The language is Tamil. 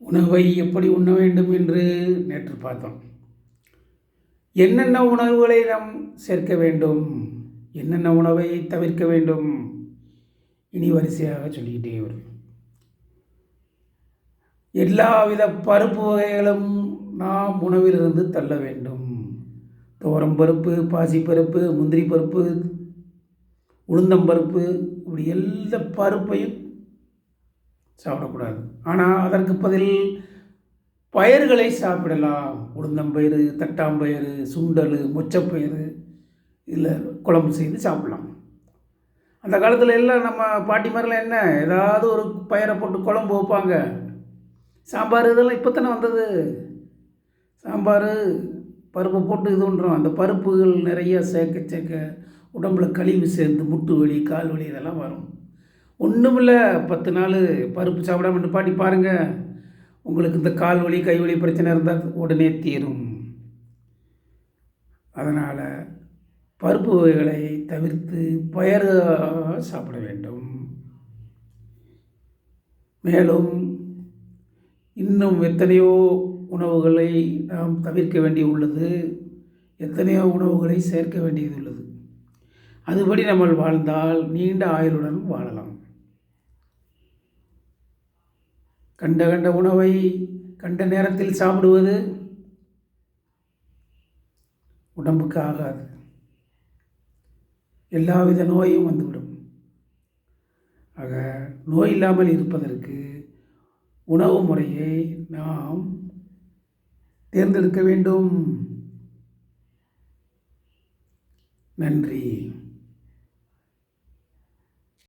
உணவை எப்படி உண்ண வேண்டும் என்று நேற்று பார்த்தோம். என்னென்ன உணவுகளை நாம் சேர்க்க வேண்டும், என்னென்ன உணவை தவிர்க்க வேண்டும், இனி வரிசையாக சொல்லிக்கிட்டே வரும். எல்லாவித பருப்பு வகைகளும் நாம் உணவிலிருந்து தள்ள வேண்டும். துவரம்பருப்பு, பாசிப்பருப்பு, முந்திரி பருப்பு, உளுந்தம்பருப்பு, இப்படி எல்லா பருப்பையும் சாப்பிடக்கூடாது. ஆனால் அதற்கு பதில் பயிர்களை சாப்பிடலாம். உளுந்தம்பயிறு, தட்டாம்பயிறு, சுண்டல், மொச்சப்பயிறு, இதில் குழம்பு செய்து சாப்பிடலாம். அந்த காலத்தில் எல்லாம் நம்ம பாட்டி மாதிரிலாம் என்ன ஏதாவது ஒரு பயிரை போட்டு குழம்பு வைப்பாங்க. சாம்பார் இதெல்லாம் இப்போ தானே வந்தது. சாம்பார் பருப்பை போட்டு இது பண்ணுறோம். அந்த பருப்புகள் நிறைய சேர்க்க சேர்க்க உடம்புல கழிவு சேர்ந்து முட்டு வலி, கால் வலி இதெல்லாம் வரும். ஒன்றுமில்ல, 10 நாள் பருப்பு சாப்பிடாம நிப்பாட்டி பாருங்கள், உங்களுக்கு இந்த கால் வலி, கை வலி பிரச்சனை இருந்தால் உடனே தீரும். அதனால் பருப்பு வகைகளை தவிர்த்து பயறு சாப்பிட வேண்டும். மேலும் இன்னும் எத்தனையோ உணவுகளை நாம் தவிர்க்க வேண்டியுள்ளது, எத்தனையோ உணவுகளை சேர்க்க வேண்டியது உள்ளது. அதுபடி நம்ம வாழ்ந்தால் நீண்ட ஆயுளுடன் வாழலாம். கண்ட உணவை கண்ட நேரத்தில் சாப்பிடுவது உடம்புக்கு ஆகாது. எல்லாவித நோயும் வந்துவிடும். ஆக நோய் இல்லாமல் இருப்பதற்கு உணவு முறையை நாம் தேர்ந்தெடுக்க வேண்டும். நன்றி.